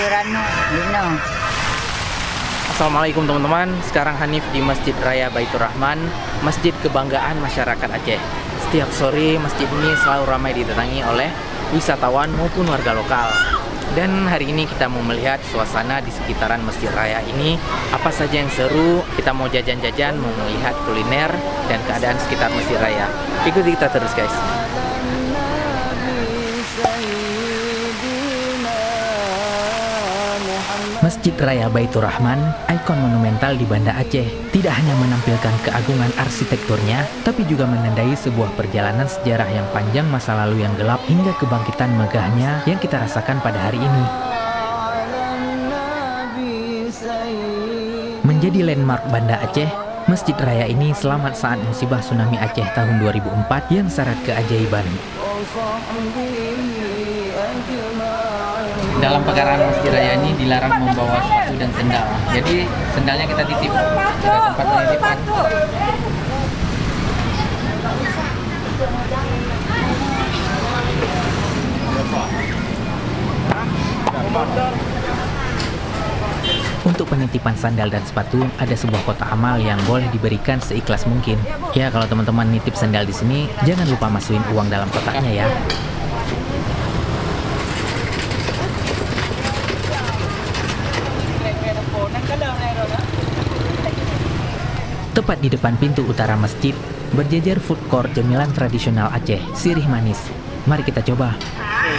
Rano, Assalamualaikum teman-teman. Sekarang Hanif di Masjid Raya Baitur Rahman, masjid kebanggaan masyarakat Aceh. Setiap sore masjid ini selalu ramai didatangi oleh wisatawan maupun warga lokal. Dan hari ini kita mau melihat suasana di sekitaran Masjid Raya ini. Apa saja yang seru, kita mau jajan-jajan, mau melihat kuliner dan keadaan sekitar Masjid Raya. Ikuti kita terus guys. Masjid Raya Baitur Rahman, ikon monumental di Banda Aceh, tidak hanya menampilkan keagungan arsitekturnya, tapi juga menandai sebuah perjalanan sejarah yang panjang masa lalu yang gelap hingga kebangkitan megahnya yang kita rasakan pada hari ini. Menjadi landmark Banda Aceh, Masjid Raya ini selamat saat musibah tsunami Aceh tahun 2004 yang syarat keajaiban. Dalam pekarangan Masjid Raya ini dilarang membawa sepatu dan sendal. Jadi sendalnya kita titip ke tempat penitipan. Untuk penitipan sandal dan sepatu, ada sebuah kotak amal yang boleh diberikan seikhlas mungkin. Ya, kalau teman-teman nitip sandal di sini, jangan lupa masukin uang dalam kotaknya ya. Tepat di depan pintu utara masjid, berjejer food court cemilan tradisional Aceh, sirih manis. Mari kita coba.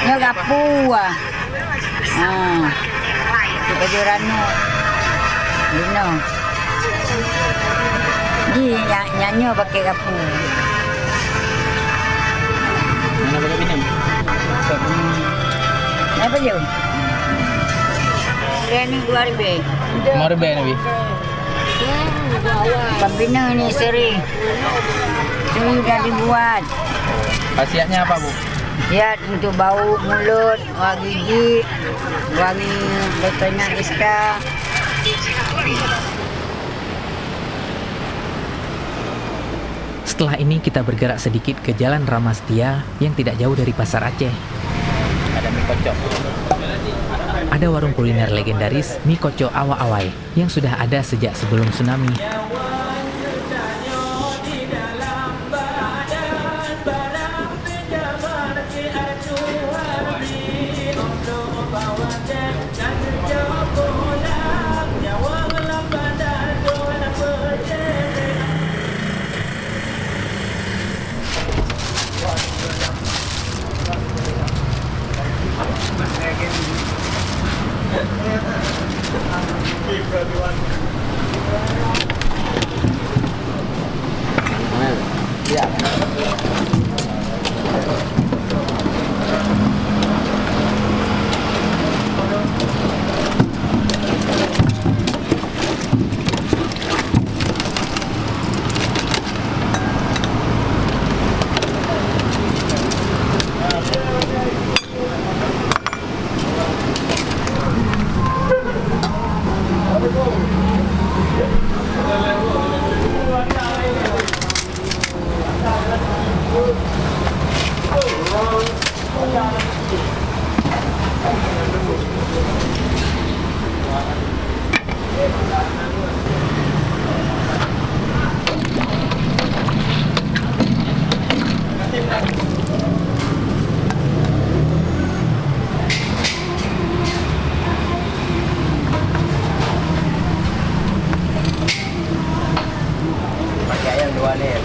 Ini gapu Baju Rano, Ini nyanyi pakai gapu. Mana boleh minum? Apa jauh? Ini 2.000. Mau rebe Nabi? Pembina ini seri sudah dibuat. Khasiatnya apa Bu? Ya, untuk bau mulut, wangi gigi, wangi betulnya iska. Setelah ini kita bergerak sedikit ke Jalan Ramastia yang tidak jauh dari Pasar Aceh. Ada mie kocok. Ada warung kuliner legendaris mie kocok Awa-Awai yang sudah ada sejak sebelum tsunami.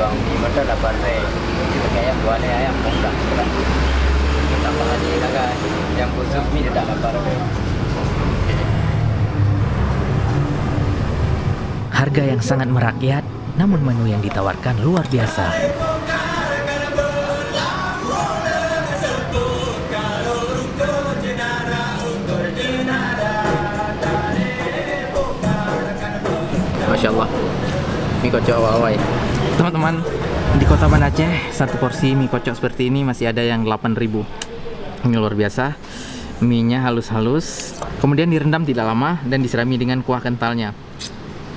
Bang, di motor 8 pakai ayam 2 ayam enggak. Tambah lagi kan. Yang khusus mie tidak 8. Harga yang sangat merakyat, namun menu yang ditawarkan luar biasa. Masya Allah, mie kocok Awa-Awai. Teman-teman, di kota Banda Aceh, satu porsi mie kocok seperti ini masih ada yang 8.000. Ini luar biasa. Mie-nya halus-halus, kemudian direndam tidak lama dan disirami dengan kuah kentalnya.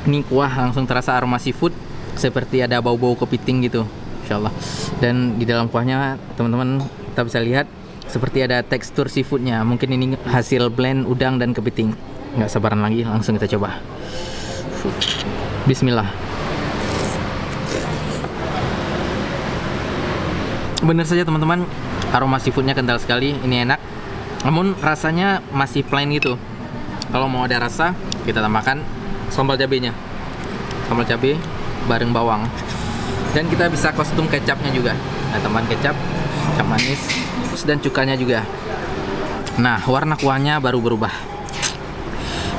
Ini kuah langsung terasa aroma seafood, seperti ada bau-bau kepiting gitu, Insya Allah. Dan di dalam kuahnya, teman-teman, kita bisa lihat Seperti ada tekstur seafoodnya. Mungkin ini hasil blend udang dan kepiting. Nggak sabaran lagi, langsung kita coba. Bismillah. Bener saja teman-teman, aroma seafoodnya kental sekali. Ini enak. Namun rasanya masih plain gitu. Kalau mau ada rasa, kita tambahkan sambal cabenya. Sambal cabai bareng bawang. Dan kita bisa kostum kecapnya juga. Nah, tambahan kecap manis, dan cukanya juga. Nah, warna kuahnya baru berubah.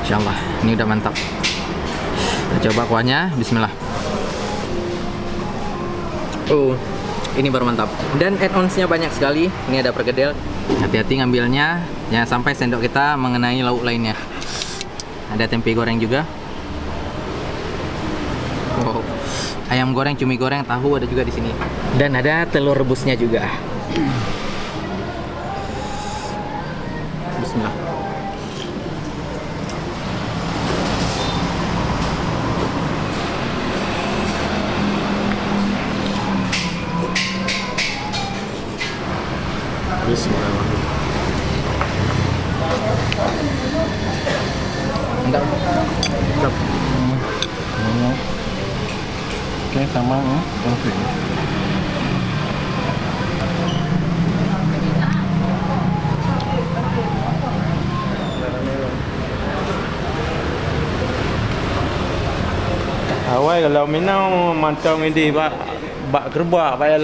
Insya Allah, ini udah mantap. Kita coba kuahnya, bismillah. Oh, ini baru mantap. Dan add-onsnya banyak sekali. Ini ada perkedel. Hati-hati ngambilnya, jangan sampai sendok kita mengenai lauk lainnya. Ada tempe goreng juga. Wow. Ayam goreng, cumi goreng, tahu ada juga di sini. Dan ada telur rebusnya juga. Bismillah. Bismillahirrahmanirrahim. Mantap. Mantap. Oke, sama oke. Awal kalau minum mantong ini bak kerbak pak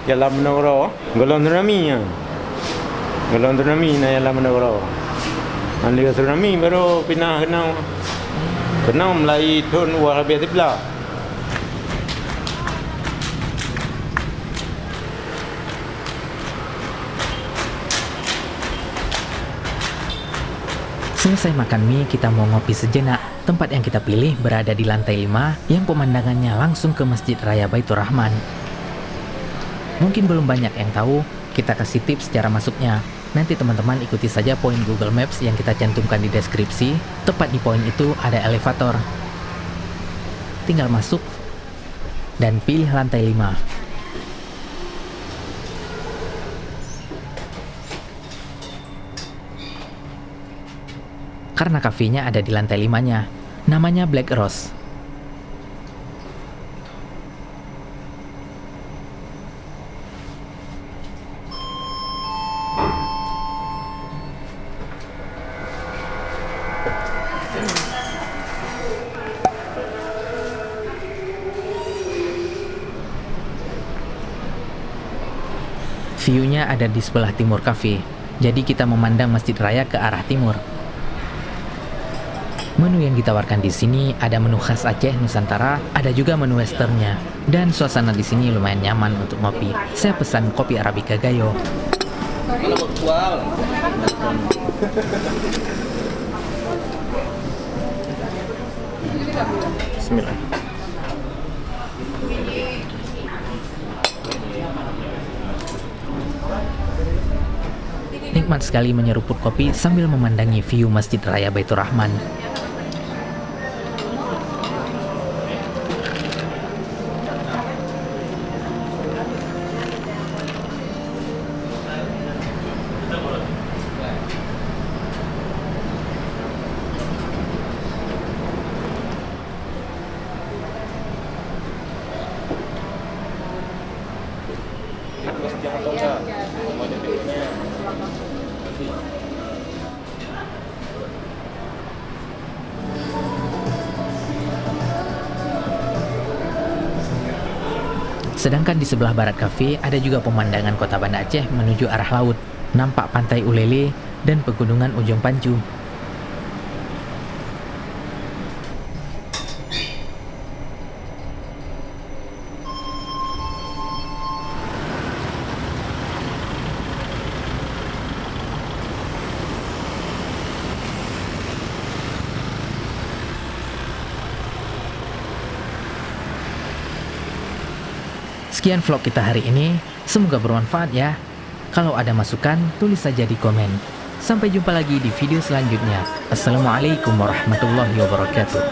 jalan menara golong tsunami na jalan menara nanti tsunami baru pindah kena mulai tahun 2011. Selesai makan mie, kita mau ngopi sejenak. Tempat yang kita pilih berada di lantai 5 yang pemandangannya langsung ke Masjid Raya Baitur Rahman. Mungkin belum banyak yang tahu, kita kasih tips cara masuknya. Nanti teman-teman ikuti saja poin Google Maps yang kita cantumkan di deskripsi. Tepat di poin itu ada elevator. Tinggal masuk dan pilih lantai 5. Karena kafenya ada di lantai 5-nya. Namanya Black Rose. View-nya ada di sebelah timur kafe. Jadi kita memandang Masjid Raya ke arah timur. Menu yang ditawarkan di sini ada menu khas Aceh Nusantara, ada juga menu westernnya. Dan suasana di sini lumayan nyaman untuk ngopi. Saya pesan kopi Arabica Gayo. Bismillah. Nikmat sekali menyeruput kopi sambil memandangi view Masjid Raya Baitur Rahman. Sedangkan di sebelah barat kafe ada juga pemandangan kota Banda Aceh menuju arah laut. Nampak pantai Ulele dan pegunungan Ujung Pancu. Sekian vlog kita hari ini, semoga bermanfaat ya. Kalau ada masukan, tulis saja di komen. Sampai jumpa lagi di video selanjutnya. Assalamualaikum warahmatullahi wabarakatuh.